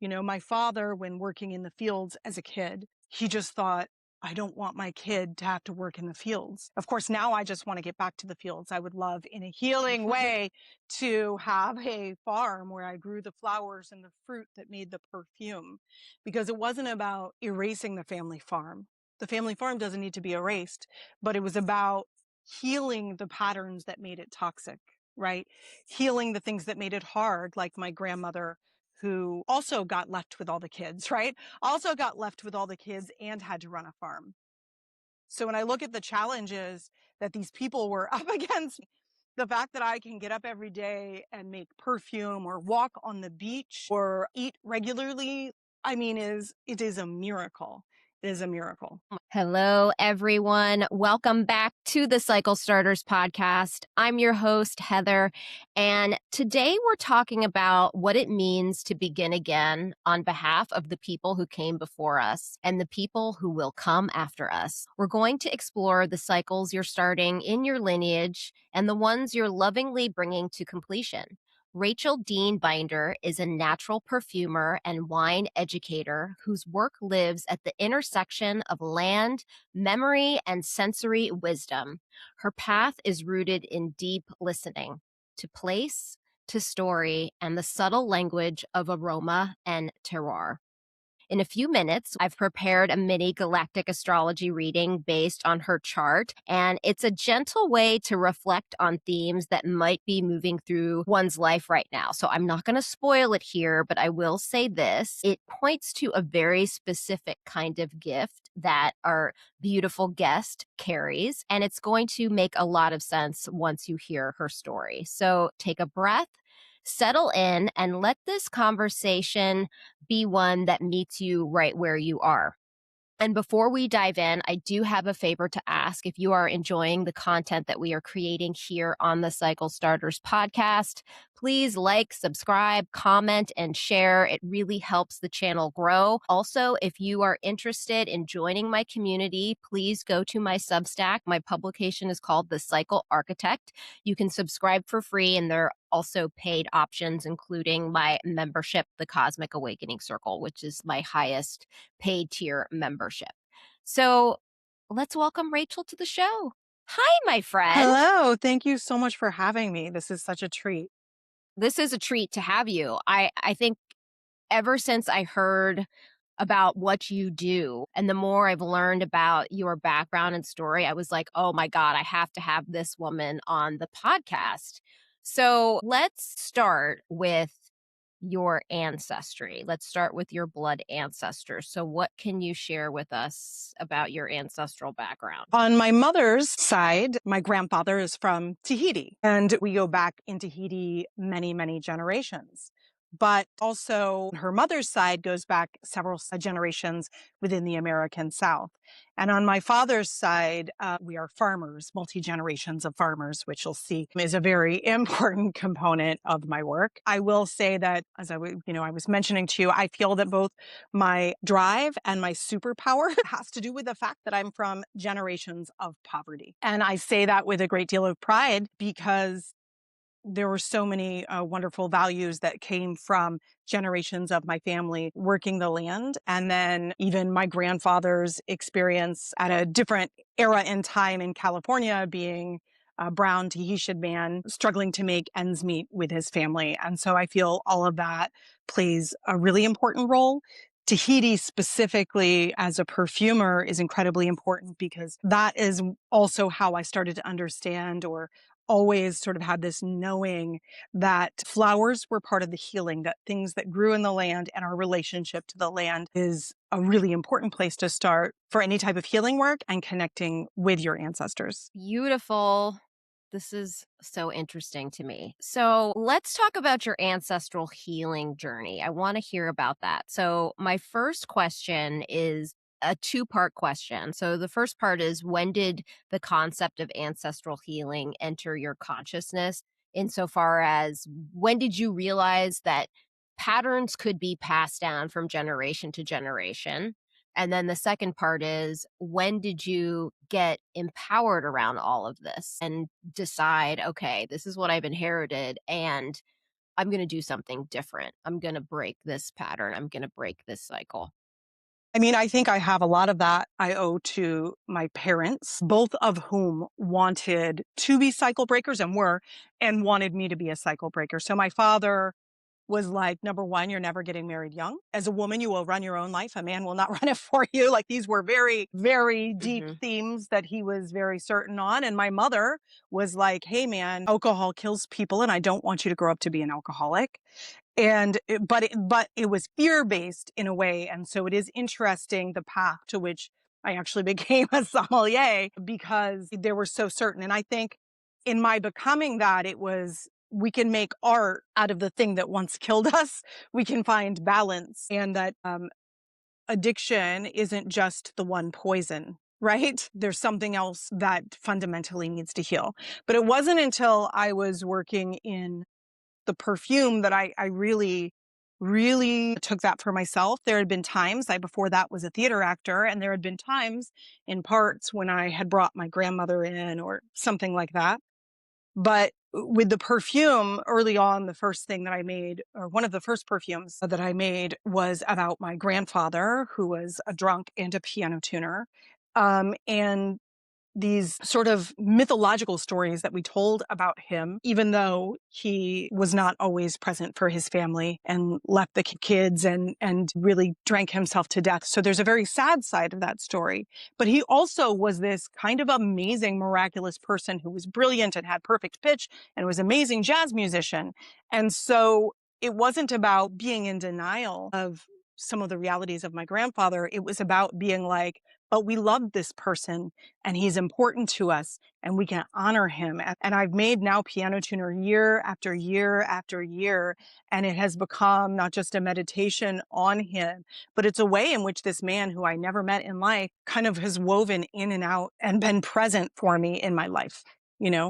My father, when working in the fields as a kid, he just thought, I don't want my kid to have to work in the fields. Of course, now I just want to get back to the fields. I would love, in a healing way, to have a farm where I grew the flowers and the fruit that made the perfume, because it wasn't about erasing the family farm. The family farm doesn't need to be erased, but it was about healing the patterns that made it toxic, right? Healing the things that made it hard, like my grandmother, who also got left with all the kids, right? Also got left with all the kids and had to run a farm. So when I look at the challenges that these people were up against, the fact that I can get up every day and make perfume or walk on the beach or eat regularly, it is a miracle. It is a miracle. Hello, everyone. Welcome back to the Cycle Starters podcast. I'm your host, Heather, and today we're talking about what it means to begin again on behalf of the people who came before us and the people who will come after us. We're going to explore the cycles you're starting in your lineage and the ones you're lovingly bringing to completion. Rachel Deane Binder is a natural perfumer and wine educator whose work lives at the intersection of land, memory, and sensory wisdom. Her path is rooted in deep listening to place, to story, and the subtle language of aroma and terroir. In a few minutes, I've prepared a mini galactic astrology reading based on her chart, and it's a gentle way to reflect on themes that might be moving through one's life right now. So I'm not going to spoil it here, but I will say this. It points to a very specific kind of gift that our beautiful guest carries, and it's going to make a lot of sense once you hear her story. So take a breath. Settle in and let this conversation be one that meets you right where you are. And before we dive in, I do have a favor to ask. If you are enjoying the content that we are creating here on the Cycle Starters podcast, please like, subscribe, comment, and share. It really helps the channel grow. Also, if you are interested in joining my community, please go to my Substack. My publication is called The Cycle Architect. You can subscribe for free, and there are also paid options, including my membership, the Cosmic Awakening Circle, which is my highest paid tier membership. So let's welcome Rachel to the show. Hi, my friend. Hello. Thank you so much for having me. This is such a treat. This is a treat to have you. I think ever since I heard about what you do and the more I've learned about your background and story, I was like, oh my God, I have to have this woman on the podcast. So let's start with your ancestry. Let's start with your blood ancestors. So what can you share with us about your ancestral background? On my mother's side, my grandfather is from Tahiti, and we go back in Tahiti many, many generations. But also, her mother's side goes back several generations within the American South. And on my father's side, we are farmers, multi-generations of farmers, which you'll see is a very important component of my work. I will say that, as I was mentioning to you, I feel that both my drive and my superpower has to do with the fact that I'm from generations of poverty. And I say that with a great deal of pride because there were so many wonderful values that came from generations of my family working the land. And then even my grandfather's experience at a different era in time in California, being a brown Tahitian man struggling to make ends meet with his family. And so I feel all of that plays a really important role. Tahiti specifically as a perfumer is incredibly important because that is also how I started to understand, or always sort of had this knowing, that flowers were part of the healing, that things that grew in the land and our relationship to the land is a really important place to start for any type of healing work and connecting with your ancestors. Beautiful. This is so interesting to me. So let's talk about your ancestral healing journey. I want to hear about that. So my first question is a two-part question. So the first part is, when did the concept of ancestral healing enter your consciousness? Insofar as, when did you realize that patterns could be passed down from generation to generation? And then the second part is, when did you get empowered around all of this and decide, okay, this is what I've inherited, and I'm going to do something different. I'm going to break this pattern. I'm going to break this cycle? I mean, I think I have a lot of that I owe to my parents, both of whom wanted to be cycle breakers and were, and wanted me to be a cycle breaker. So my father was like, number one, you're never getting married young. As a woman, you will run your own life. A man will not run it for you. Like these were very, very deep Hmm. themes that he was very certain on. And my mother was like, hey, man, alcohol kills people, and I don't want you to grow up to be an alcoholic. But it was fear-based in a way. And so it is interesting the path to which I actually became a sommelier because they were so certain. And I think in my becoming that, it was we can make art out of the thing that once killed us. We can find balance, and that addiction isn't just the one poison, right? There's something else that fundamentally needs to heal. But it wasn't until I was working in the perfume that I really, really took that for myself. There had been times, I before that was a theater actor, and there had been times in parts when I had brought my grandmother in or something like that. But with the perfume early on, the first thing that I made, or one of the first perfumes that I made, was about my grandfather, who was a drunk and a piano tuner. And these sort of mythological stories that we told about him, even though he was not always present for his family and left the kids and really drank himself to death. So there's a very sad side of that story. But he also was this kind of amazing, miraculous person who was brilliant and had perfect pitch and was an amazing jazz musician. And so it wasn't about being in denial of some of the realities of my grandfather. It was about being like, but we love this person and he's important to us and we can honor him. And I've made now piano tuner year after year after year. And it has become not just a meditation on him, but it's a way in which this man who I never met in life kind of has woven in and out and been present for me in my life.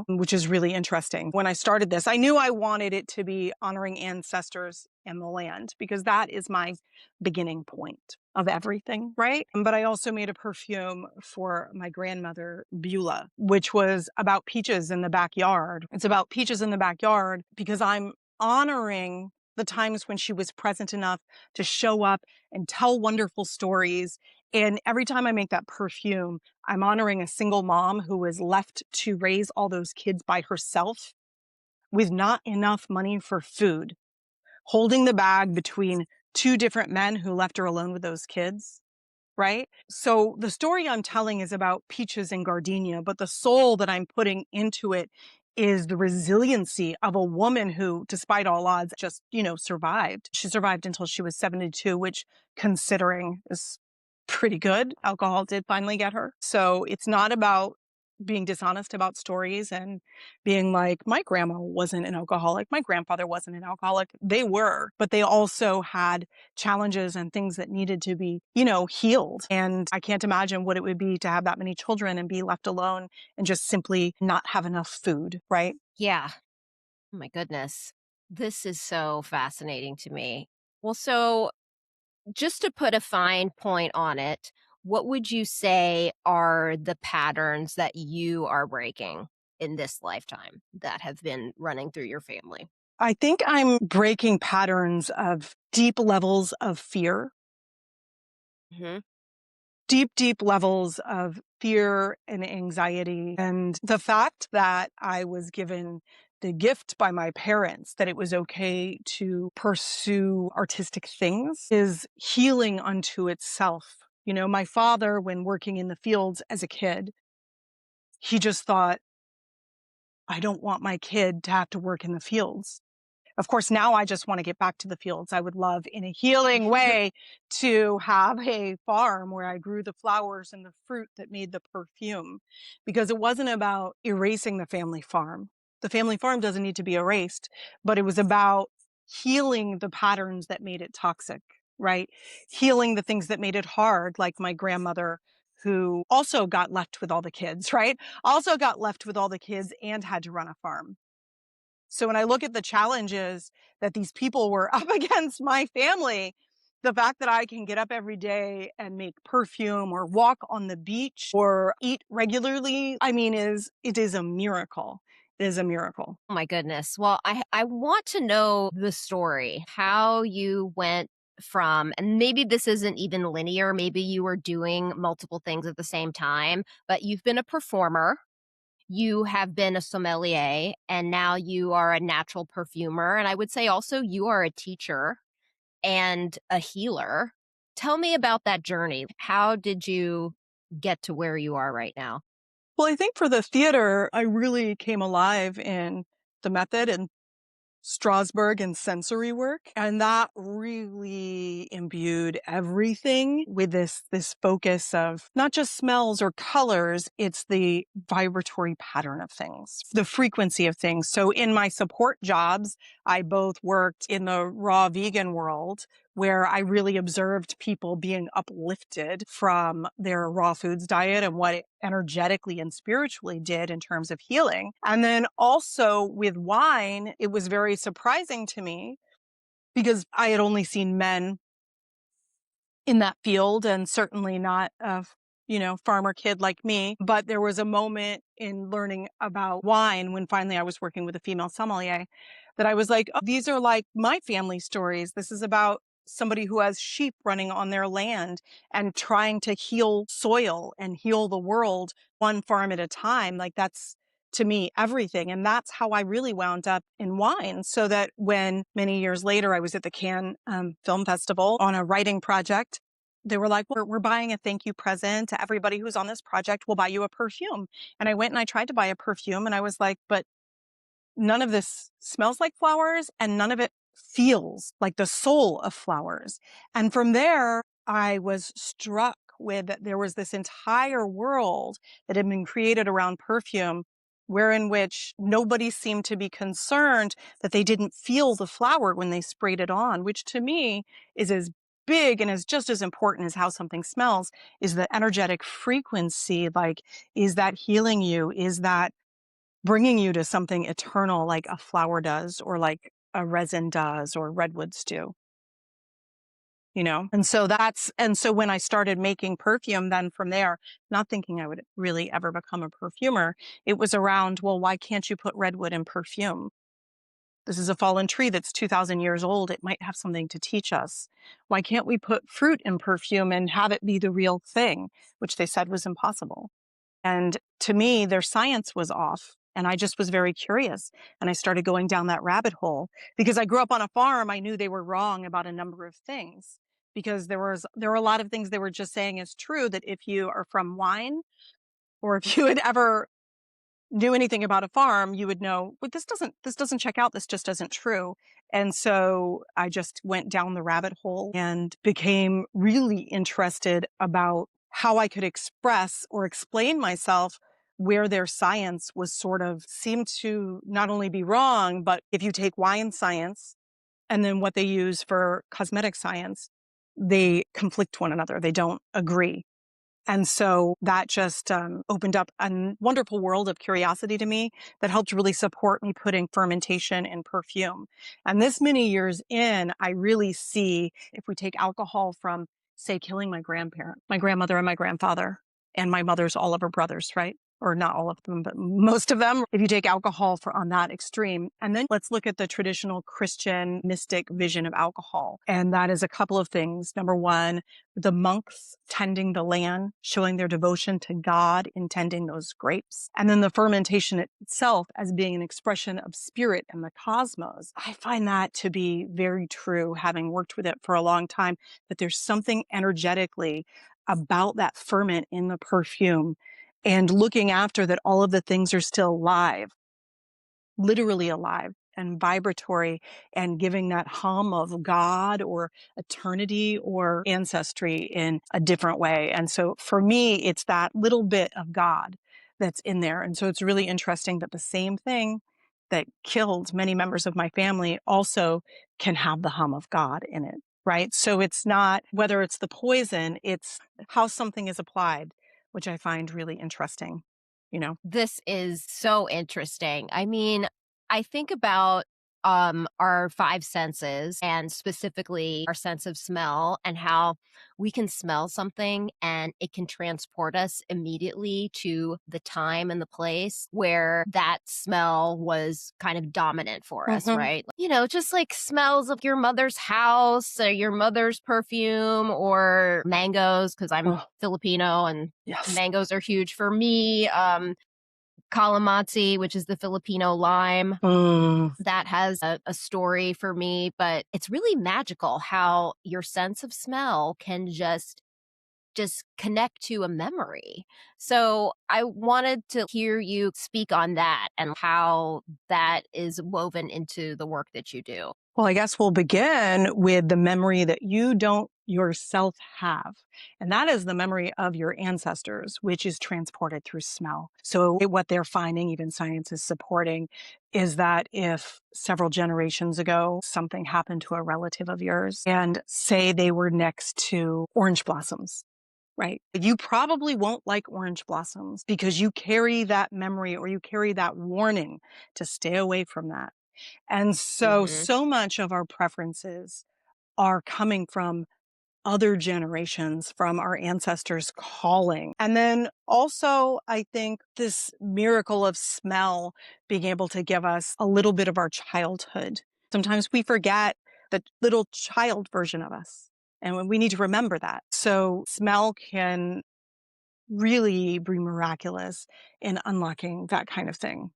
Which is really interesting. When I started this, I knew I wanted it to be honoring ancestors and the land because that is my beginning point of everything, right? But I also made a perfume for my grandmother, Beulah, which was about peaches in the backyard. It's about peaches in the backyard because I'm honoring the times when she was present enough to show up and tell wonderful stories. And every time I make that perfume, I'm honoring a single mom who was left to raise all those kids by herself with not enough money for food, holding the bag between two different men who left her alone with those kids, right? So the story I'm telling is about peaches and gardenia, but the soul that I'm putting into it is the resiliency of a woman who, despite all odds, just, survived. She survived until she was 72, which, considering, is pretty good. Alcohol did finally get her. So it's not about being dishonest about stories and being like, my grandma wasn't an alcoholic, my grandfather wasn't an alcoholic. They were, but they also had challenges and things that needed to be, healed. And I can't imagine what it would be to have that many children and be left alone and just simply not have enough food, right? Yeah. Oh my goodness. This is so fascinating to me. Well, so just to put a fine point on it, what would you say are the patterns that you are breaking in this lifetime that have been running through your family? I think I'm breaking patterns of deep levels of fear, Hmm. deep, deep levels of fear and anxiety. And the fact that I was given the gift by my parents that it was okay to pursue artistic things is healing unto itself. My father, when working in the fields as a kid, he just thought, I don't want my kid to have to work in the fields. Of course, now I just want to get back to the fields. I would love, in a healing way, to have a farm where I grew the flowers and the fruit that made the perfume, because it wasn't about erasing the family farm. The family farm doesn't need to be erased, but it was about healing the patterns that made it toxic, right? Healing the things that made it hard, like my grandmother, who also got left with all the kids, right? Also got left with all the kids and had to run a farm. So when I look at the challenges that these people were up against my family, the fact that I can get up every day and make perfume or walk on the beach or eat regularly, I mean, it is a miracle. is a miracle. Oh my goodness. Well, I want to know the story, how you went from, and maybe this isn't even linear, maybe you were doing multiple things at the same time, but you've been a performer, you have been a sommelier, and now you are a natural perfumer. And I would say also you are a teacher and a healer. Tell me about that journey. How did you get to where you are right now? Well, I think for the theater, I really came alive in the method and Strasbourg and sensory work. And that really imbued everything with this focus of not just smells or colors, it's the vibratory pattern of things, the frequency of things. So in my support jobs, I both worked in the raw vegan world, where I really observed people being uplifted from their raw foods diet and what it energetically and spiritually did in terms of healing. And then also with wine, it was very surprising to me because I had only seen men in that field and certainly not a farmer kid like me. But there was a moment in learning about wine when finally I was working with a female sommelier that I was like, oh, these are like my family stories. This is about somebody who has sheep running on their land and trying to heal soil and heal the world one farm at a time. Like that's to me everything. And that's how I really wound up in wine. So that when many years later I was at the Cannes Film Festival on a writing project, they were like, well, we're buying a thank you present to everybody who's on this project. We'll buy you a perfume. And I went and I tried to buy a perfume and I was like, but none of this smells like flowers and none of it feels like the soul of flowers. And from there, I was struck with that there was this entire world that had been created around perfume, wherein which nobody seemed to be concerned that they didn't feel the flower when they sprayed it on, which to me is as big and is just as important as how something smells, is the energetic frequency. Like, is that healing you? Is that bringing you to something eternal like a flower does or like a resin does or redwoods do, you know? And so when I started making perfume, then from there, not thinking I would really ever become a perfumer, it was around, well, why can't you put redwood in perfume? This is a fallen tree that's 2,000 years old. It might have something to teach us. Why can't we put fruit in perfume and have it be the real thing, which they said was impossible? And to me, their science was off. And I just was very curious. And I started going down that rabbit hole because I grew up on a farm. I knew they were wrong about a number of things because there were a lot of things they were just saying is true, that if you are from wine or if you had ever knew anything about a farm, you would know, but this doesn't check out. This just isn't true. And so I just went down the rabbit hole and became really interested about how I could express or explain myself where their science was sort of seemed to not only be wrong, but if you take wine science and then what they use for cosmetic science, they conflict one another. They don't agree. And so that just opened up a wonderful world of curiosity to me that helped really support me putting fermentation in perfume. And this many years in, I really see if we take alcohol from, say, killing my grandmother and my grandfather, and my mother's all of her brothers, right? Or not all of them, but most of them, if you take alcohol for on that extreme. And then let's look at the traditional Christian mystic vision of alcohol. And that is a couple of things. Number one, the monks tending the land, showing their devotion to God in tending those grapes. And then the fermentation itself as being an expression of spirit and the cosmos. I find that to be very true, having worked with it for a long time, that there's something energetically about that ferment in the perfume and looking after that all of the things are still live, literally alive and vibratory, and giving that hum of God or eternity or ancestry in a different way. And so for me, it's that little bit of God that's in there. And so it's really interesting that the same thing that killed many members of my family also can have the hum of God in it, right? So it's not whether it's the poison, it's how something is applied, which I find really interesting, you know? This is so interesting. I mean, I think about our five senses, and specifically our sense of smell, and how we can smell something and it can transport us immediately to the time and the place where that smell was kind of dominant for us, Mhm. right? Just like smells of your mother's house or your mother's perfume or mangoes, because I'm Oh, Filipino and yes. mangoes are huge for me. Calamansi, which is the Filipino lime, Mm. that has a story for me, but it's really magical how your sense of smell can just connect to a memory. So I wanted to hear you speak on that and how that is woven into the work that you do. Well, I guess we'll begin with the memory that you don't yourself have. And that is the memory of your ancestors, which is transported through smell. So, what they're finding, even science is supporting, is that if several generations ago something happened to a relative of yours, and say they were next to orange blossoms, right? You probably won't like orange blossoms because you carry that memory or you carry that warning to stay away from that. And so, Hmm. so much of our preferences are coming from other generations, from our ancestors calling. And then also, I think this miracle of smell being able to give us a little bit of our childhood. Sometimes we forget the little child version of us. And we need to remember that. So smell can really be miraculous in unlocking that kind of thing.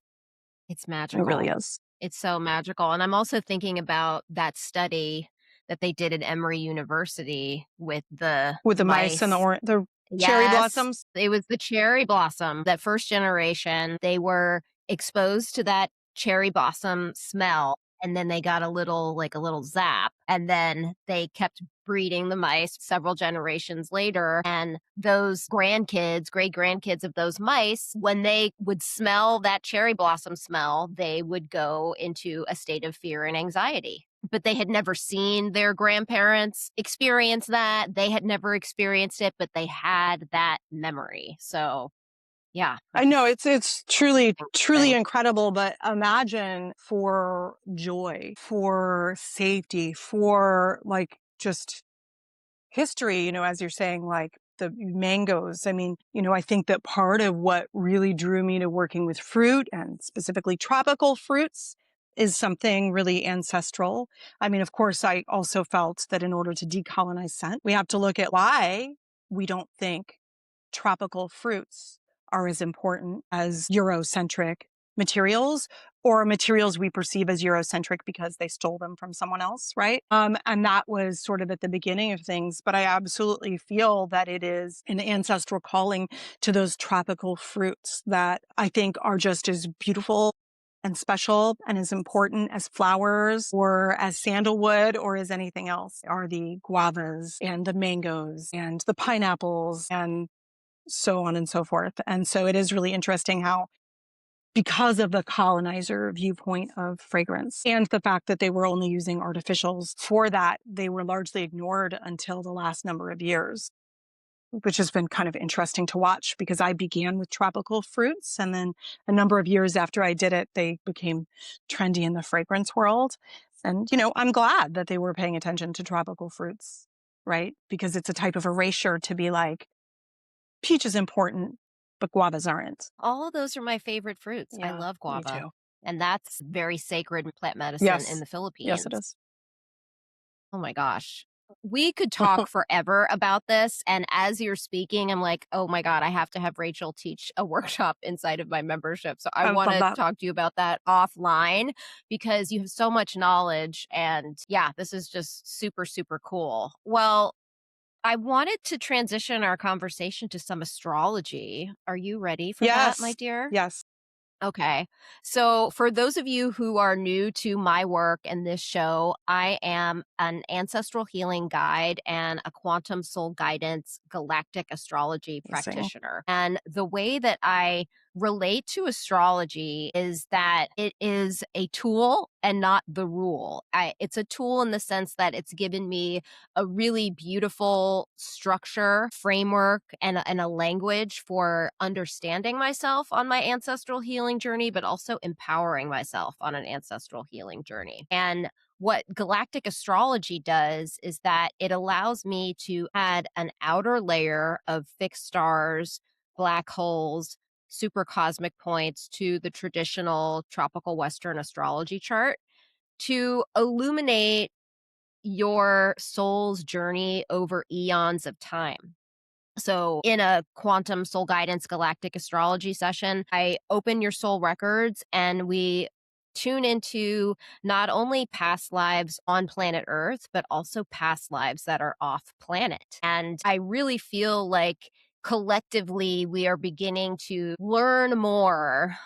It's It really magical. is. It's so magical. And I'm also thinking about that study that they did at Emory University with the With the mice and mice. the cherry Yes, blossoms. it was the cherry blossom. That first generation, they were exposed to that cherry blossom smell, and then they got a little zap, and then they kept breeding the mice several generations later, and those grandkids, great-grandkids of those mice, when they would smell that cherry blossom smell, they would go into a state of fear and anxiety, but they had never seen their grandparents experience that. They had never experienced it, but they had that memory. So, yeah, I I know just it's truly truly thing. incredible, but imagine for joy, for safety, for like just history, as you're saying, like the mangoes. I mean, I think that part of what really drew me to working with fruit and specifically tropical fruits is something really ancestral. I mean, of course, I also felt that in order to decolonize scent, we have to look at why we don't think tropical fruits are as important as Eurocentric materials or materials we perceive as Eurocentric because they stole them from someone else, right? And that was sort of at the beginning of things. But I absolutely feel that it is an ancestral calling to those tropical fruits that I think are just as beautiful and special and as important as flowers or as sandalwood or as anything else are the guavas and the mangoes and the pineapples and so on and so forth. And so it is really interesting how, because of the colonizer viewpoint of fragrance and the fact that they were only using artificials for that, they were largely ignored until the last number of years, which has been kind of interesting to watch because I began with tropical fruits. And then a number of years after I did it, they became trendy in the fragrance world. And, I'm glad that they were paying attention to tropical fruits, right? Because it's a type of erasure to be like, peach is important, but guavas aren't. All of those are my favorite fruits. I Yeah, love me guava, too. and that's very sacred plant medicine in Yes. the Yes, it Philippines. is. Oh my gosh. We could talk forever about this. And as you're speaking, I'm like, oh my God, I have to have Rachel teach a workshop inside of my membership. So I I would want love to that. talk to you about that offline because you have so much knowledge. And yeah, this is just super, super cool. Well, I wanted to transition our conversation to some astrology. Are you ready for that, my Yes. dear? Yes. Okay. So, for those of you who are new to my work and this show, I am an ancestral healing guide and a quantum soul guidance galactic astrology Amazing. practitioner. And the way that I relate to astrology is that it is a tool and not the rule. It's a tool in the sense that it's given me a really beautiful structure, framework, and a language for understanding myself on my ancestral healing journey, but also empowering myself on an ancestral healing journey. And what galactic astrology does is that it allows me to add an outer layer of fixed stars, black holes, super cosmic points to the traditional tropical Western astrology chart to illuminate your soul's journey over eons of time. So, in a quantum soul guidance galactic astrology session, I open your soul records and we tune into not only past lives on planet Earth, but also past lives that are off planet. And I really feel like collectively we are beginning to learn more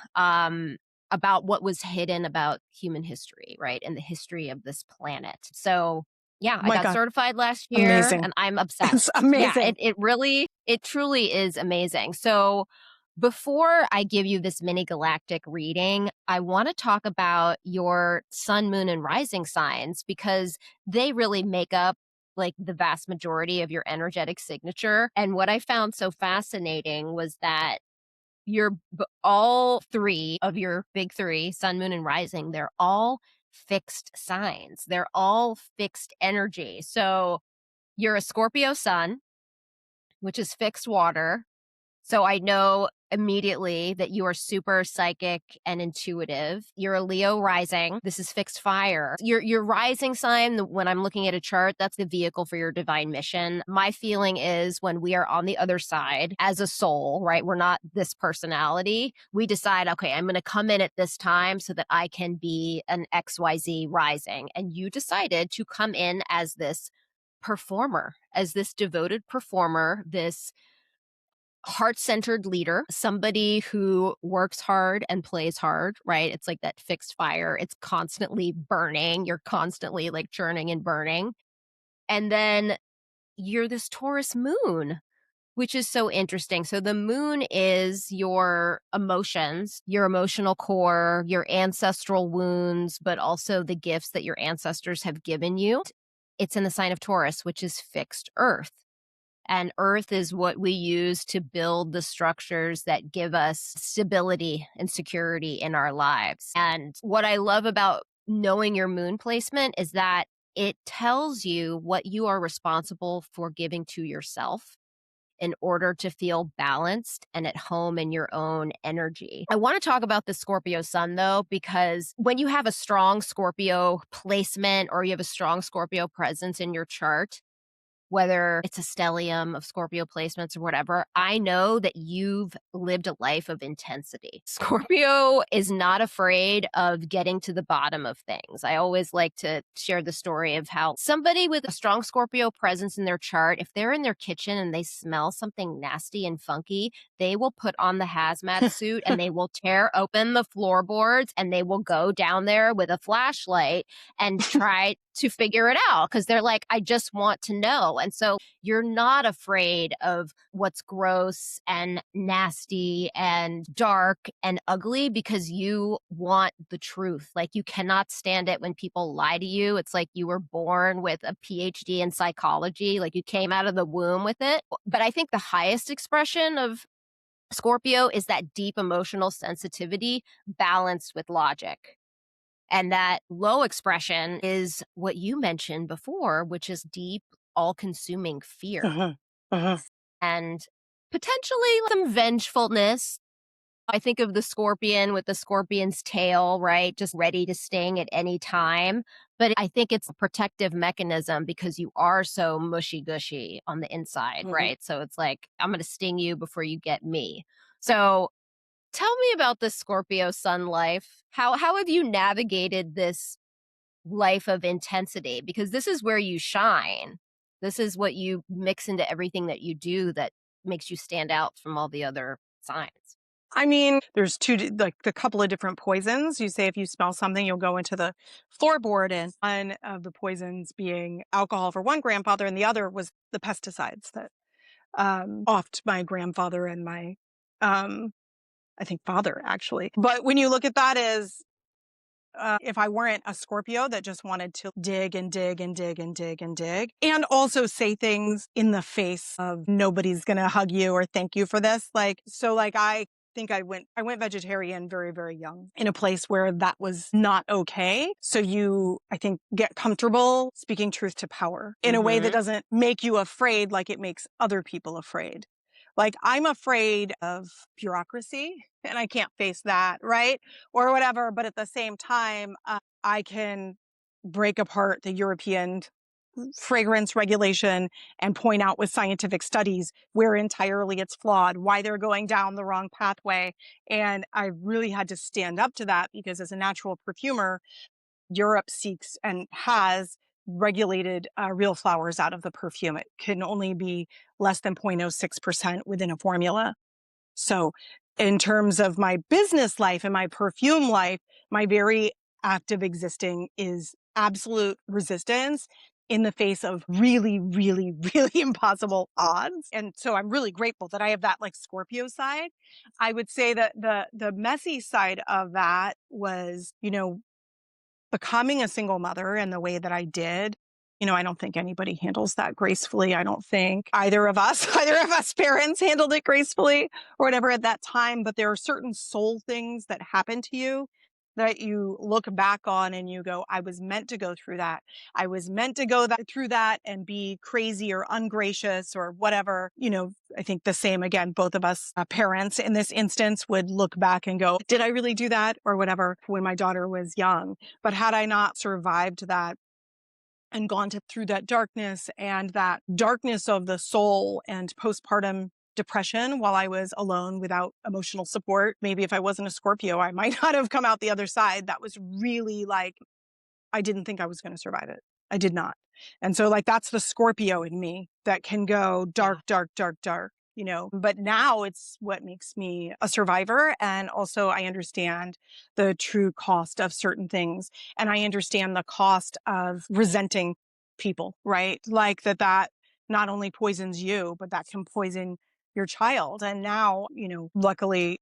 about what was hidden about human history, right? And the history of this planet. So, yeah, Oh I my got God. certified last year Amazing. and I'm It's obsessed. Yeah, amazing. it truly is amazing. So before I give you this mini galactic reading, I want to talk about your sun, moon, and rising signs because they really make up like the vast majority of your energetic signature. And what I found so fascinating was that all three of your big three, sun, moon, and rising, they're all fixed signs. They're all fixed energy. So you're a Scorpio sun, which is fixed water. So I know immediately that you are super psychic and intuitive. You're a Leo rising. This is fixed fire. Your rising sign, when I'm looking at a chart, that's the vehicle for your divine mission. My feeling is when we are on the other side as a soul, right? We're not this personality. We decide, okay, I'm going to come in at this time so that I can be an XYZ rising. And you decided to come in as this performer, as this devoted performer, this heart-centered leader, somebody who works hard and plays hard, right? It's like that fixed fire. It's constantly burning. You're constantly like churning and burning. And then you're this Taurus moon, which is so interesting. So the moon is your emotions, your emotional core, your ancestral wounds, but also the gifts that your ancestors have given you. It's in the sign of Taurus, which is fixed earth. And earth is what we use to build the structures that give us stability and security in our lives. And what I love about knowing your moon placement is that it tells you what you are responsible for giving to yourself in order to feel balanced and at home in your own energy. I want to talk about the Scorpio sun though, because when you have a strong Scorpio placement or you have a strong Scorpio presence in your chart, whether it's a stellium of Scorpio placements or whatever, I know that you've lived a life of intensity. Scorpio is not afraid of getting to the bottom of things. I always like to share the story of how somebody with a strong Scorpio presence in their chart, if they're in their kitchen and they smell something nasty and funky, they will put on the hazmat suit and they will tear open the floorboards and they will go down there with a flashlight and try to figure it out because they're like, I just want to know. And so you're not afraid of what's gross and nasty and dark and ugly because you want the truth. Like you cannot stand it when people lie to you. It's like you were born with a PhD in psychology, like you came out of the womb with it. But I think the highest expression of Scorpio is that deep emotional sensitivity balanced with logic. And that low expression is what you mentioned before, which is deep, all consuming fear Uh-huh. Uh-huh. and potentially some vengefulness. I think of the scorpion with the scorpion's tail, right? Just ready to sting at any time. But I think it's a protective mechanism because you are so mushy gushy on the inside, Mhm. right? So it's like, I'm going to sting you before you get me. So tell me about the Scorpio sun life. How have you navigated this life of intensity? Because this is where you shine. This is what you mix into everything that you do that makes you stand out from all the other signs. I mean, there's like a couple of different poisons. You say if you smell something, you'll go into the floorboard, and one of the poisons being alcohol for one grandfather, and the other was the pesticides that offed my grandfather and my um, I think father, actually. But when you look at that as if I weren't a Scorpio that just wanted to dig and dig and dig and dig and dig, and also say things in the face of nobody's going to hug you or thank you for this. I think I went vegetarian very, very young in a place where that was not okay. So you, I think, get comfortable speaking truth to power in a way that doesn't make you afraid like it makes other people afraid. Like, I'm afraid of bureaucracy and I can't face that, right? Or whatever. But at the same time, I can break apart the European fragrance regulation and point out with scientific studies where entirely it's flawed, why they're going down the wrong pathway. And I really had to stand up to that because as a natural perfumer, Europe seeks and has regulated real flowers out of the perfume. It can only be less than 0.06% within a formula. So in terms of my business life and my perfume life, my very active existing is absolute resistance in the face of really, really, really impossible odds. And so I'm really grateful that I have that like Scorpio side. I would say that the messy side of that was, becoming a single mother in the way that I did. I don't think anybody handles that gracefully. I don't think either of us parents handled it gracefully or whatever at that time. But there are certain soul things that happen to you that you look back on and you go, I was meant to go through that. I was meant to go through that and be crazy or ungracious or whatever. I think the same again, both of us parents in this instance would look back and go, did I really do that or whatever when my daughter was young? But had I not survived that and gone through that darkness of the soul and postpartum depression while I was alone without emotional support, maybe if I wasn't a Scorpio, I might not have come out the other side. That was really I didn't think I was going to survive it. I did not. And so that's the Scorpio in me that can go dark, dark, dark, dark. But now it's what makes me a survivor. And also I understand the true cost of certain things. And I understand the cost of resenting people, right? Like that not only poisons you, but that can poison your child. And now, luckily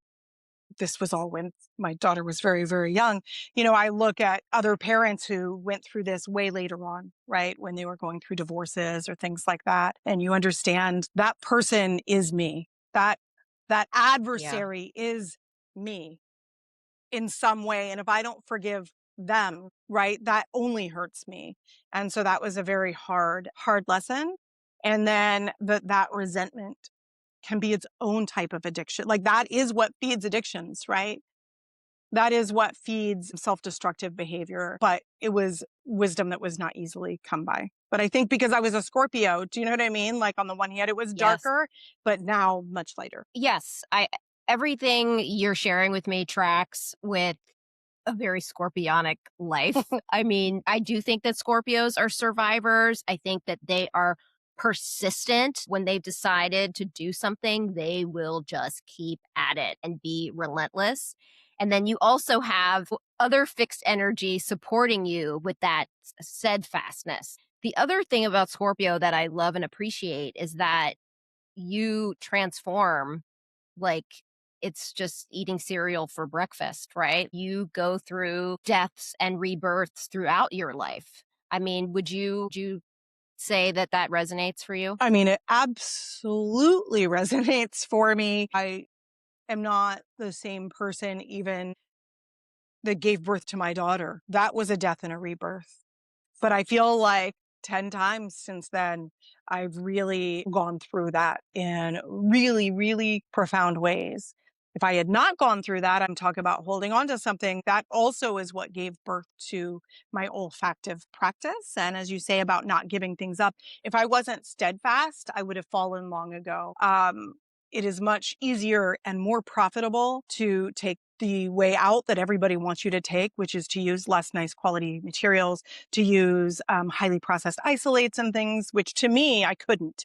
this was all when my daughter was very, very young. I look at other parents who went through this way later on, right? When they were going through divorces or things like that. And you understand that person is me. That adversary is me in some way. And if I don't forgive them, right, that only hurts me. And so that was a very hard lesson. And then that resentment can be its own type of addiction. That is what feeds addictions, right? That is what feeds self-destructive behavior. But it was wisdom that was not easily come by. But I think because I was a Scorpio, do you know what I mean? On the one hand, it was darker, but now much lighter. Yes. Everything you're sharing with me tracks with a very scorpionic life. I mean, I do think that Scorpios are survivors. I think that they are persistent. When they've decided to do something, they will just keep at it and be relentless. And then you also have other fixed energy supporting you with that steadfastness. The other thing about Scorpio that I love and appreciate is that you transform like it's just eating cereal for breakfast, right? You go through deaths and rebirths throughout your life. I mean, would you say that resonates for you? I mean, it absolutely resonates for me. I am not the same person even that gave birth to my daughter. That was a death and a rebirth. But I feel like 10 times since then, I've really gone through that in really, really profound ways. If I had not gone through that, I'm talking about holding on to something. That also is what gave birth to my olfactive practice. And as you say about not giving things up, if I wasn't steadfast, I would have fallen long ago. It is much easier and more profitable to take the way out that everybody wants you to take, which is to use less nice quality materials, to use highly processed isolates and things, which to me, I couldn't.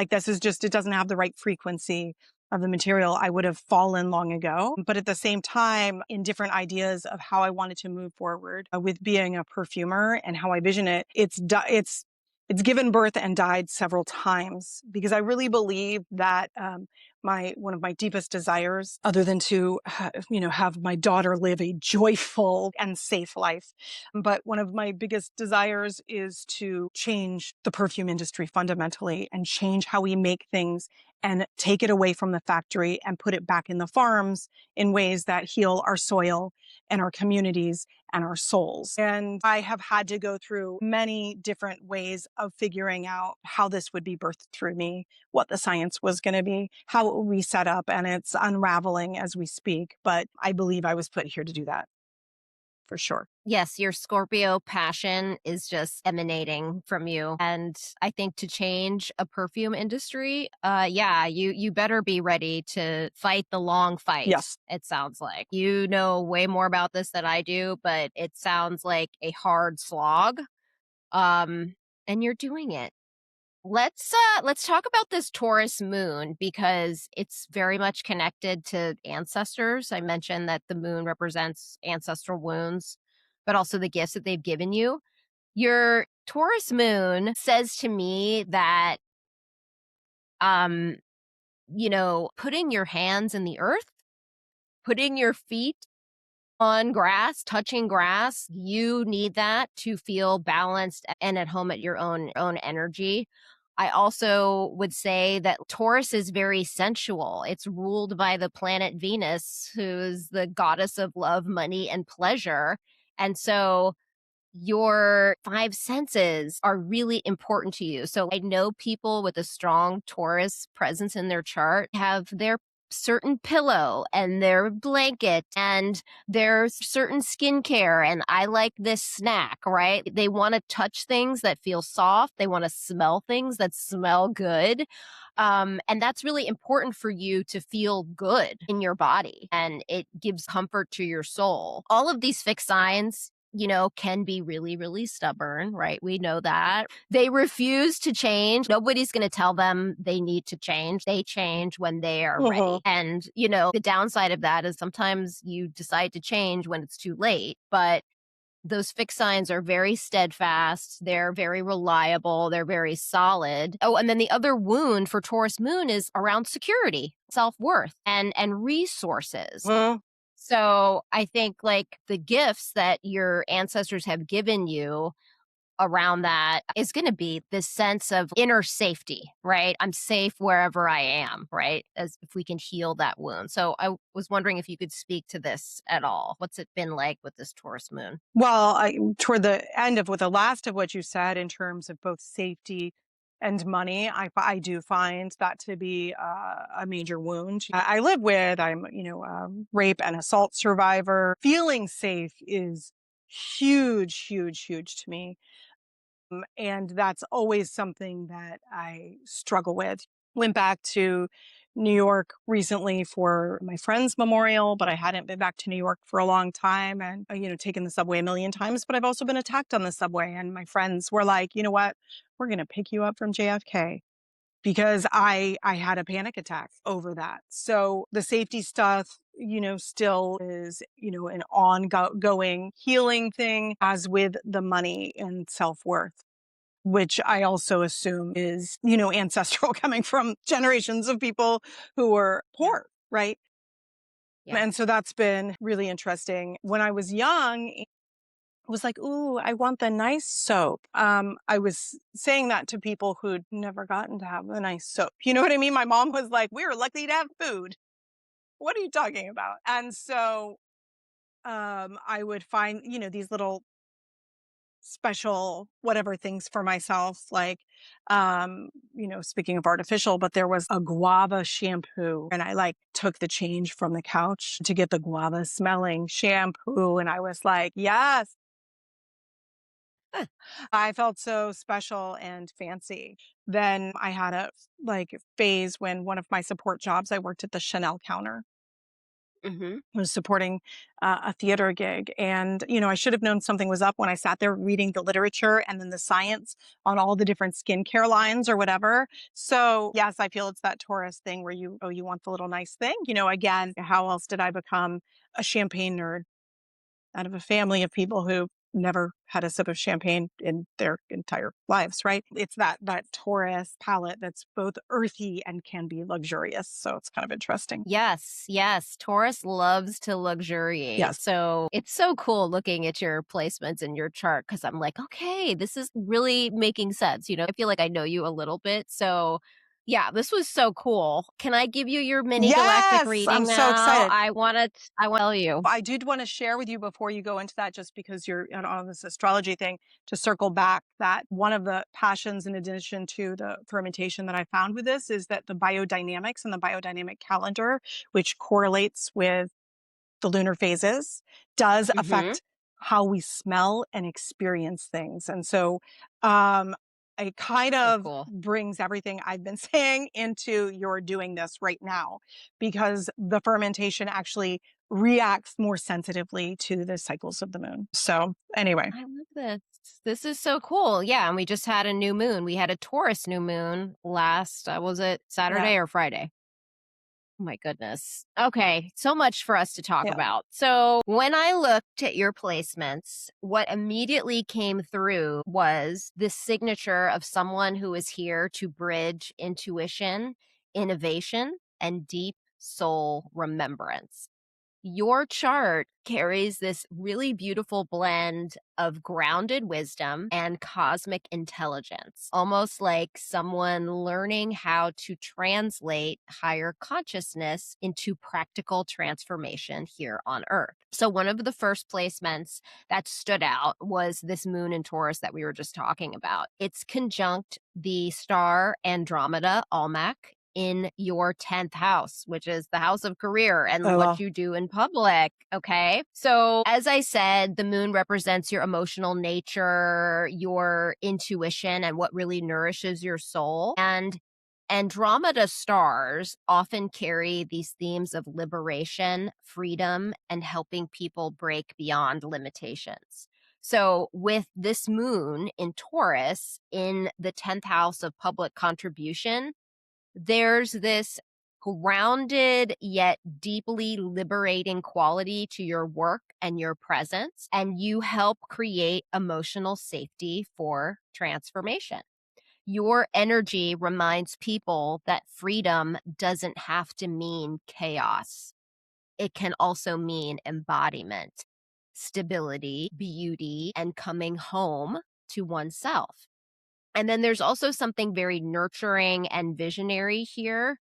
This is just, it doesn't have the right frequency of the material. I would have fallen long ago. But at the same time, in different ideas of how I wanted to move forward with being a perfumer and how I vision it, it's given birth and died several times because I really believe that one of my deepest desires, other than to, have my daughter live a joyful and safe life. But one of my biggest desires is to change the perfume industry fundamentally and change how we make things and take it away from the factory and put it back in the farms in ways that heal our soil and our communities and our souls. And I have had to go through many different ways of figuring out how this would be birthed through me, what the science was going to be, how it would be set up, and it's unraveling as we speak. But I believe I was put here to do that, for sure. Yes, your Scorpio passion is just emanating from you. And I think to change a perfume industry, you better be ready to fight the long fight. Yes. It sounds like. You know way more about this than I do, but it sounds like a hard slog. And you're doing it. Let's talk about this Taurus moon because it's very much connected to ancestors. I mentioned that the moon represents ancestral wounds, but also the gifts that they've given you. Your Taurus moon says to me that putting your hands in the earth, putting your feet on grass, touching grass, you need that to feel balanced and at home at your own energy. I also would say that Taurus is very sensual. It's ruled by the planet Venus, who's the goddess of love, money, and pleasure. And so your five senses are really important to you. So I know people with a strong Taurus presence in their chart have their certain pillow and their blanket and their certain skincare. And I like this snack, right? They want to touch things that feel soft. They want to smell things that smell good. And that's really important for you to feel good in your body and it gives comfort to your soul. All of these fixed signs, can be really, really stubborn, right? We know that. They refuse to change. Nobody's going to tell them they need to change. They change when they are ready. And, the downside of that is sometimes you decide to change when it's too late, but those fixed signs are very steadfast. They're very reliable. They're very solid. Oh, and then the other wound for Taurus moon is around security, self-worth, and resources. So I think like the gifts that your ancestors have given you around that is going to be this sense of inner safety, right? I'm safe wherever I am, right? As if we can heal that wound. So I was wondering if you could speak to this at all. What's it been like with this Taurus moon? Well, toward the end with the last of what you said in terms of both safety and money, I do find that to be a major wound. I live with, I'm, a rape and assault survivor. Feeling safe is huge, huge, huge to me. And that's always something that I struggle with. Went back to New York recently for my friend's memorial, but I hadn't been back to New York for a long time and, taken the subway a million times, but I've also been attacked on the subway. And my friends were like, you know what? We're going to pick you up from JFK because I had a panic attack over that. So the safety stuff, still is, an ongoing healing thing, as with the money and self-worth, which I also assume is, ancestral, coming from generations of people who were poor, right? Yeah. And so that's been really interesting. When I was young, I was like, ooh, I want the nice soap. I was saying that to people who'd never gotten to have the nice soap. You know what I mean? My mom was like, we were lucky to have food. What are you talking about? And so I would find, these little special whatever things for myself, like speaking of artificial, but there was a guava shampoo and I took the change from the couch to get the guava smelling shampoo and I was like, yes. I felt so special and fancy. Then I had a phase when one of my support jobs, I worked at the Chanel counter. Was supporting a theater gig. And, I should have known something was up when I sat there reading the literature and then the science on all the different skincare lines or whatever. So yes, I feel it's that Taurus thing where you want the little nice thing. Again, how else did I become a champagne nerd out of a family of people who never had a sip of champagne in their entire lives, right? It's that Taurus palette that's both earthy and can be luxurious. So it's kind of interesting. Yes, yes. Taurus loves to luxuriate. Yes. So it's so cool looking at your placements in your chart because I'm like, okay, this is really making sense. I feel like I know you a little bit. So yeah, this was so cool. Can I give you your mini galactic Yes, I'm reading so now? excited. I want to tell you. I did want to share with you before you go into that, just because you're on this astrology thing, to circle back, that one of the passions, in addition to the fermentation, that I found with this is that the biodynamics and the biodynamic calendar, which correlates with the lunar phases, does Mm-hmm. affect how we smell and experience things. And so um, it kind So of cool. brings everything I've been saying into your doing this right now, because the fermentation actually reacts more sensitively to the cycles of the moon. So anyway, I love this. This is so cool. Yeah, and we just had a new moon. We had a Taurus new moon last, was it yeah, Saturday or Friday? Oh my goodness. Okay, so much for us to talk yeah. about. So, when I looked at your placements, what immediately came through was this signature of someone who is here to bridge intuition, innovation, and deep soul remembrance. Your chart carries this really beautiful blend of grounded wisdom and cosmic intelligence, almost like someone learning how to translate higher consciousness into practical transformation here on Earth. So, one of the first placements that stood out was this moon in Taurus that we were just talking about. It's conjunct the star Andromeda Almach in your 10th house, which is the house of career and Oh, what well. you do in public. Okay. So, as I said, the moon represents your emotional nature, your intuition, and what really nourishes your soul. And Andromeda stars often carry these themes of liberation, freedom, and helping people break beyond limitations. So, with this moon in Taurus in the 10th house of public contribution, there's this grounded yet deeply liberating quality to your work and your presence, and you help create emotional safety for transformation. Your energy reminds people that freedom doesn't have to mean chaos. It can also mean embodiment, stability, beauty, and coming home to oneself. And then there's also something very nurturing and visionary here.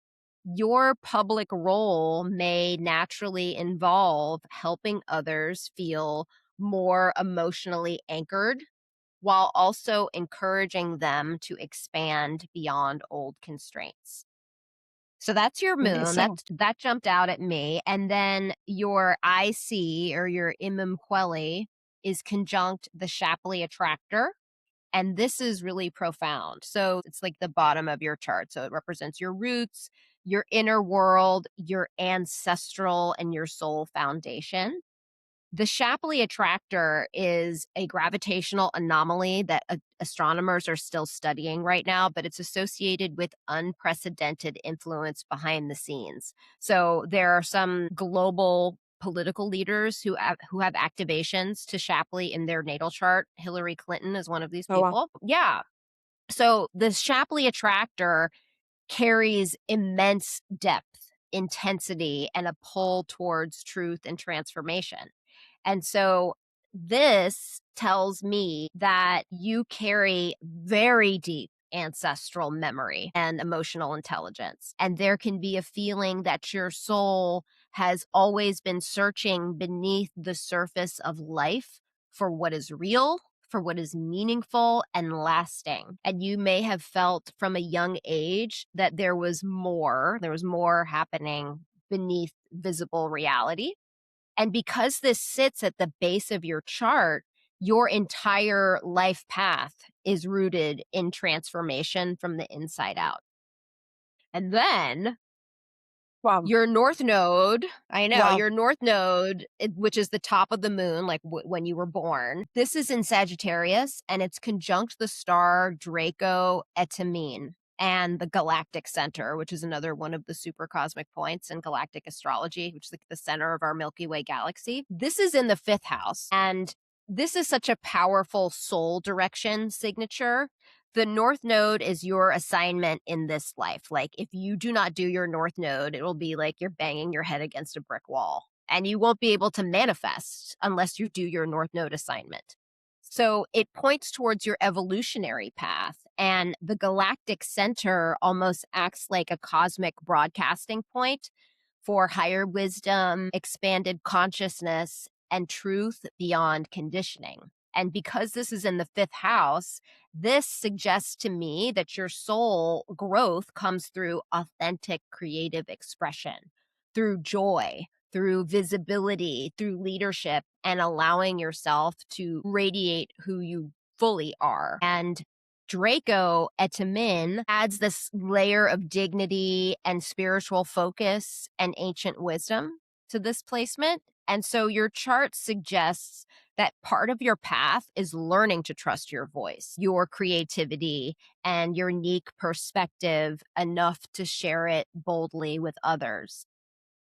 Your public role may naturally involve helping others feel more emotionally anchored while also encouraging them to expand beyond old constraints. So that's your moon. Amazing. That jumped out at me. And then your IC, or your Imumqueli, is conjunct the Shapley Attractor, and this is really profound. So it's like the bottom of your chart. So it represents your roots, your inner world, your ancestral, and your soul foundation. The Shapley Attractor is a gravitational anomaly that astronomers are still studying right now, but it's associated with unprecedented influence behind the scenes. So there are some global political leaders who have activations to Shapley in their natal chart. Hillary Clinton is one of these Oh, well. people. Yeah. So the Shapley Attractor carries immense depth, intensity, and a pull towards truth and transformation. And so this tells me that you carry very deep ancestral memory and emotional intelligence. And there can be a feeling that your soul has always been searching beneath the surface of life for what is real, for what is meaningful and lasting. And you may have felt from a young age that there was more happening beneath visible reality. And because this sits at the base of your chart, your entire life path is rooted in transformation from the inside out. And then Wow. your north node, I know, Wow. your north node, which is the top of the moon, like when you were born, this is in Sagittarius, and it's conjunct the star Draco Etamine and the galactic center, which is another one of the super cosmic points in galactic astrology, which is like the center of our Milky Way galaxy. This is in the fifth house. And this is such a powerful soul direction signature. The North Node is your assignment in this life. Like, if you do not do your North Node, it will be like you're banging your head against a brick wall, and you won't be able to manifest unless you do your North Node assignment. So it points towards your evolutionary path, and the galactic center almost acts like a cosmic broadcasting point for higher wisdom, expanded consciousness, and truth beyond conditioning. And because this is in the fifth house, this suggests to me that your soul growth comes through authentic creative expression, through joy, through visibility, through leadership, and allowing yourself to radiate who you fully are. And Draco Etamin adds this layer of dignity and spiritual focus and ancient wisdom to this placement. And so your chart suggests that part of your path is learning to trust your voice, your creativity, and your unique perspective enough to share it boldly with others.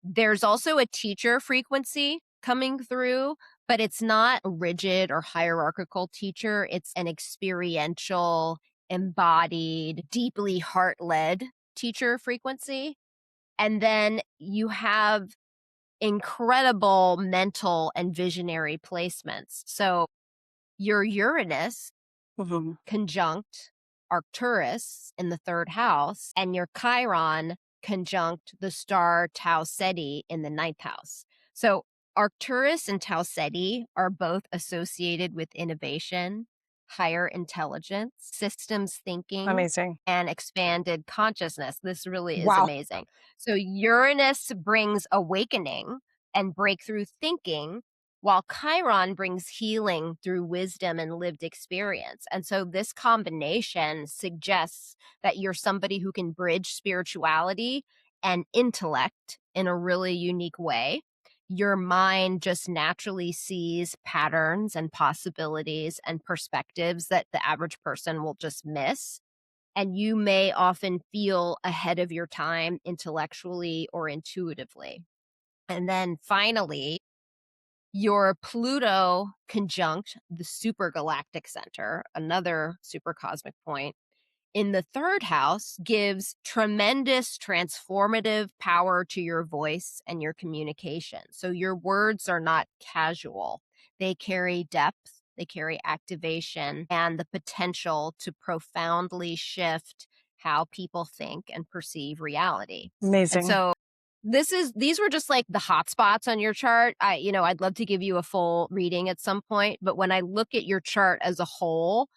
There's also a teacher frequency coming through, but it's not a rigid or hierarchical teacher. It's an experiential, embodied, deeply heart-led teacher frequency. And then you have incredible mental and visionary placements. So your Uranus conjunct Arcturus in the third house, and your Chiron conjunct the star Tau Ceti in the ninth house. So Arcturus and Tau Ceti are both associated with innovation, higher intelligence, systems thinking, Amazing. and expanded consciousness. This really is Wow. amazing. So Uranus brings awakening and breakthrough thinking, while Chiron brings healing through wisdom and lived experience. And so this combination suggests that you're somebody who can bridge spirituality and intellect in a really unique way. Your mind just naturally sees patterns and possibilities and perspectives that the average person will just miss. And you may often feel ahead of your time intellectually or intuitively. And then finally, your Pluto conjunct the supergalactic center, another super cosmic point, in the third house gives tremendous transformative power to your voice and your communication. So your words are not casual. They carry depth, they carry activation, and the potential to profoundly shift how people think and perceive reality. Amazing. And so these were just like the hot spots on your chart. I'd love to give you a full reading at some point, but when I look at your chart as a whole,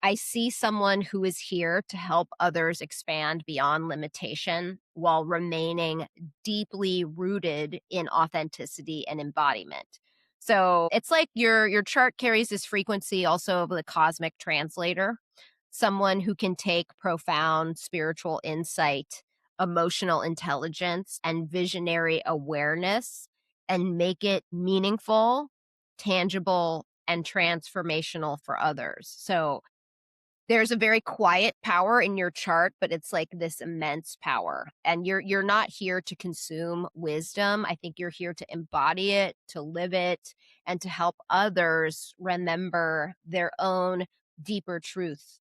I see someone who is here to help others expand beyond limitation while remaining deeply rooted in authenticity and embodiment. So it's like your chart carries this frequency also of the cosmic translator, someone who can take profound spiritual insight, emotional intelligence, and visionary awareness and make it meaningful, tangible, and transformational for others. So there's a very quiet power in your chart, but it's like this immense power. And you're not here to consume wisdom. I think you're here to embody it, to live it, and to help others remember their own deeper truth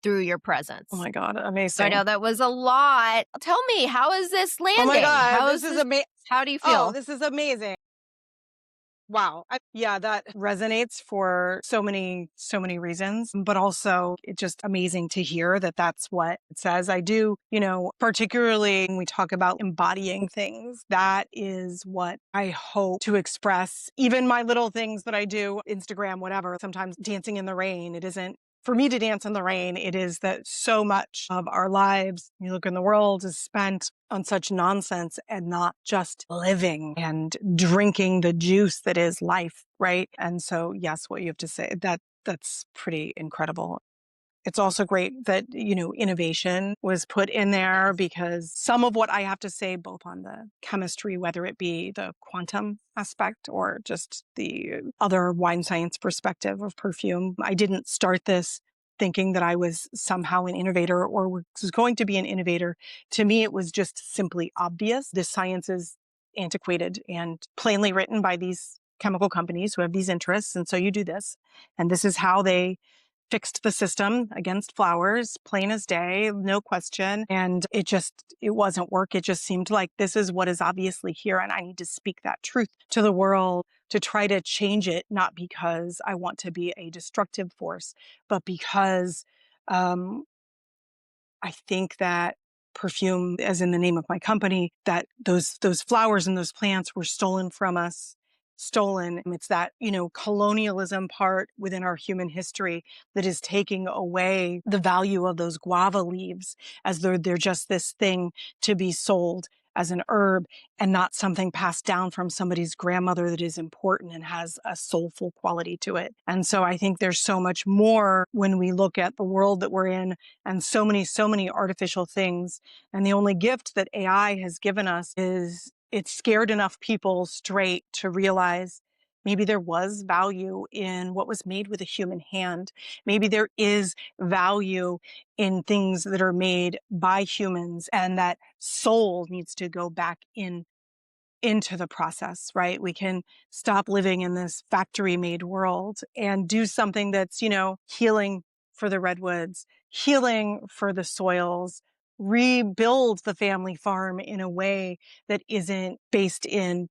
through your presence. Oh my God, So I amazing. know that was a lot. Tell me, how is this landing? Oh my God, How this is amazing. How do you Oh, feel? this is amazing. Wow. Yeah, that resonates for so many reasons, but also it's just amazing to hear that that's what it says. I do, particularly when we talk about embodying things, that is what I hope to express. Even my little things that I do, Instagram, whatever, sometimes dancing in the rain, it isn't for me to dance in the rain. It is that so much of our lives, you look in the world, is spent on such nonsense and not just living and drinking the juice that is life, right? And so, yes, what you have to say, that's pretty incredible. It's also great that, innovation was put in there, because some of what I have to say, both on the chemistry, whether it be the quantum aspect or just the other wine science perspective of perfume, I didn't start this thinking that I was somehow an innovator or was going to be an innovator. To me, it was just simply obvious. This science is antiquated and plainly written by these chemical companies who have these interests. And so you do this. And this is how they fixed the system against flowers, plain as day, no question. And it wasn't work. It just seemed like this is what is obviously here. And I need to speak that truth to the world to try to change it, not because I want to be a destructive force, but because um, I think that perfume, as in the name of my company, that those flowers and those plants were stolen from us, stolen. It's that, colonialism part within our human history that is taking away the value of those guava leaves as though they're just this thing to be sold as an herb and not something passed down from somebody's grandmother that is important and has a soulful quality to it. And so I think there's so much more when we look at the world that we're in and so many artificial things. And the only gift that AI has given us is it's scared enough people straight to realize maybe there was value in what was made with a human hand. Maybe there is value in things that are made by humans, and that soul needs to go back into the process, right? We can stop living in this factory made world and do something that's, healing for the redwoods, healing for the soils, rebuild the family farm in a way that isn't based in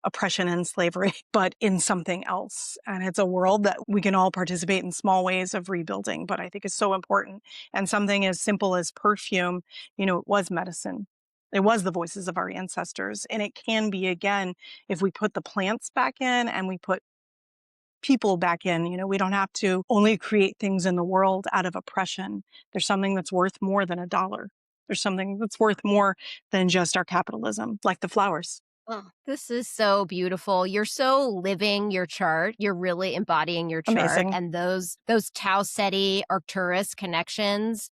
oppression and slavery, but in something else. And it's a world that we can all participate in small ways of rebuilding, but I think is so important. And something as simple as perfume, it was medicine. It was the voices of our ancestors. And it can be again, if we put the plants back in and we put people back in, we don't have to only create things in the world out of oppression. There's something that's worth more than a dollar. There's something that's worth more than just our capitalism, like the flowers. Oh, this is so beautiful. You're so living your chart. You're really embodying your chart. Amazing. And those Tau Ceti Arcturus connections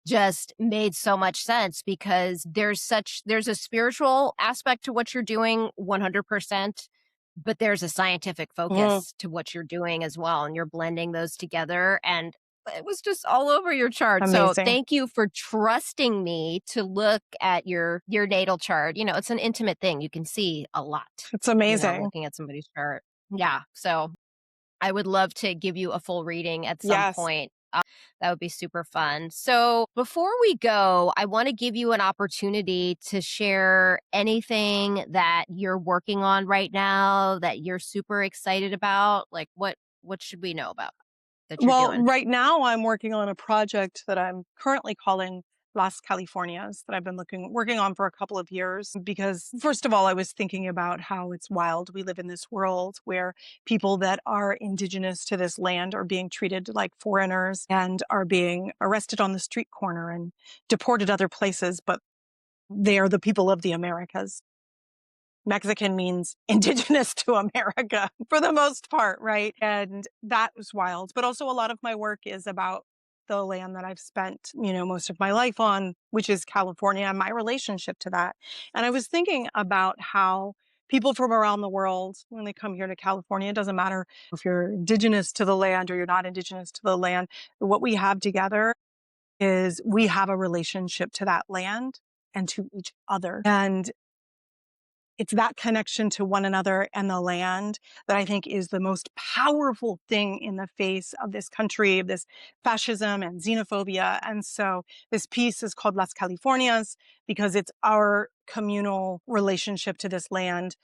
just made so much sense because there's a spiritual aspect to what you're doing 100%, but there's a scientific Mhm. focus to what you're doing as well. And you're blending those together. And it was just all over your chart. So Amazing. thank you for trusting me to look at your natal chart. It's an intimate thing. You can see a lot, It's amazing. looking at somebody's chart. Yeah. So I would love to give you a full reading at some Yes. point. That would be super fun. So before we go, I want to give you an opportunity to share anything that you're working on right now that you're super excited about. Like what should we know about that you're Well, doing? right now I'm working on a project that I'm currently calling Las Californias that I've been working on for a couple of years because first of all, I was thinking about how it's wild. We live in this world where people that are indigenous to this land are being treated like foreigners and are being arrested on the street corner and deported other places, but they are the people of the Americas. Mexican means indigenous to America for the most part, right? And that was wild. But also, a lot of my work is about the land that I've spent, most of my life on, which is California, and my relationship to that. And I was thinking about how people from around the world, when they come here to California, it doesn't matter if you're indigenous to the land or you're not indigenous to the land, what we have together is we have a relationship to that land and to each other. And it's that connection to one another and the land that I think is the most powerful thing in the face of this country, of this fascism and xenophobia. And so this piece is called Las Californias because it's our communal relationship to this land.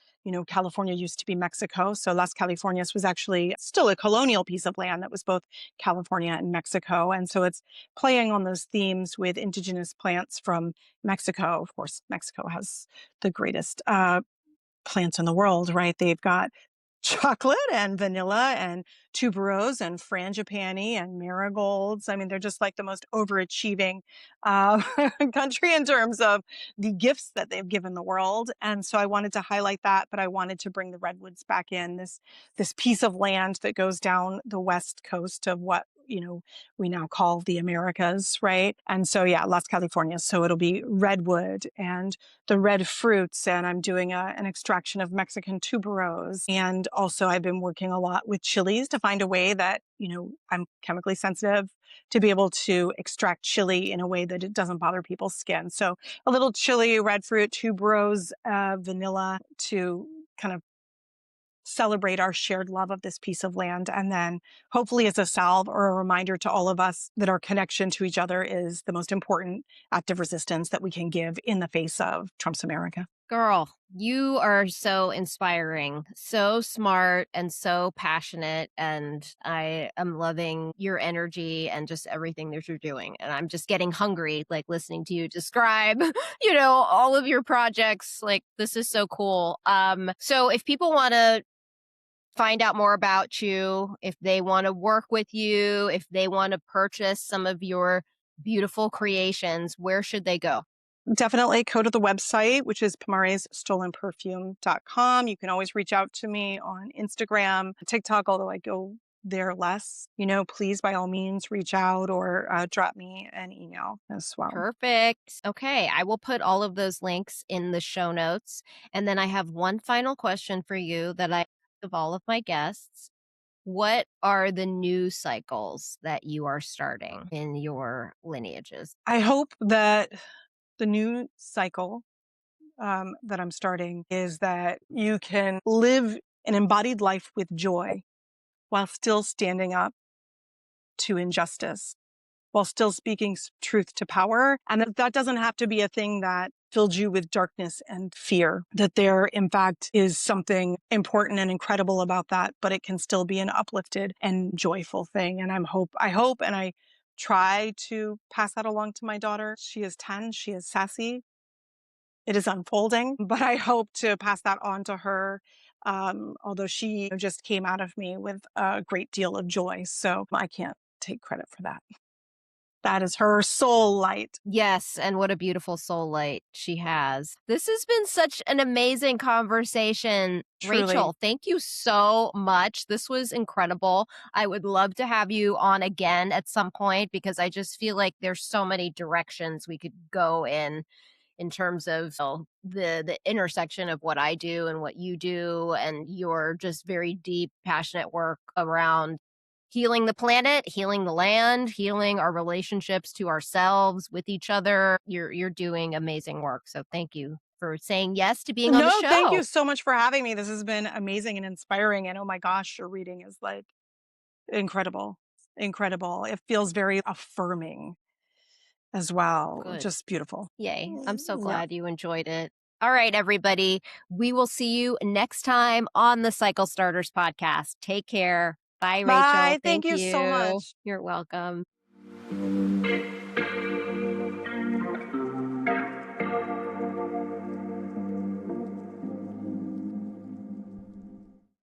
California used to be Mexico. So Las Californias was actually still a colonial piece of land that was both California and Mexico. And so it's playing on those themes with indigenous plants from Mexico. Of course, Mexico has the greatest plants in the world, right? They've got chocolate and vanilla and tuberose and frangipani and marigolds. I mean, they're just like the most overachieving uh, country in terms of the gifts that they've given the world. And so I wanted to highlight that, but I wanted to bring the redwoods back in, this piece of land that goes down the west coast of what we now call the Americas, right? And so yeah, Las Californias. So it'll be redwood and the red fruits, and I'm doing an extraction of Mexican tuberose. And also I've been working a lot with chilies to find a way that, I'm chemically sensitive to be able to extract chili in a way that it doesn't bother people's skin. So a little chili, red fruit, tuberose, vanilla to kind of celebrate our shared love of this piece of land. And then hopefully it's a salve or a reminder to all of us that our connection to each other is the most important act of resistance that we can give in the face of Trump's America. Girl, you are so inspiring, so smart, and so passionate. And I am loving your energy and just everything that you're doing. And I'm just getting hungry, like listening to you describe, all of your projects. Like, this is so cool. So if people want to find out more about you, if they want to work with you, if they want to purchase some of your beautiful creations, where should they go? Definitely go to the website, which is pomaresstolenperfume.com. You can always reach out to me on Instagram, TikTok, although I go there less. Please, by all means, reach out or drop me an email as well. Perfect. Okay, I will put all of those links in the show notes. And then I have one final question for you that I ask of all of my guests. What are the new cycles that you are starting in your lineages? I hope that the new cycle that I'm starting is that you can live an embodied life with joy while still standing up to injustice, while still speaking truth to power. And that doesn't have to be a thing that filled you with darkness and fear, that there, in fact, is something important and incredible about that, but it can still be an uplifted and joyful thing. And I hope, and I try to pass that along to my daughter. She is 10. She is sassy. It is unfolding, but I hope to pass that on to her. Although she just came out of me with a great deal of joy. So I can't take credit for that. That is her soul light. Yes, and what a beautiful soul light she has. This has been such an amazing conversation. Truly. Rachel, thank you so much. This was incredible. I would love to have you on again at some point because I just feel like there's so many directions we could go in terms of the intersection of what I do and what you do and your just very deep, passionate work around healing the planet, healing the land, healing our relationships to ourselves, with each other. You're doing amazing work. So thank you for saying yes to being on the show. Thank you so much for having me. This has been amazing and inspiring. And oh my gosh, your reading is like incredible. Incredible. It feels very affirming as well. Good. Just beautiful. Yay. I'm so glad you enjoyed it. All right, everybody. We will see you next time on the Cycle Starters podcast. Take care. Bye, Rachel. Bye. Thank you so much. You're welcome.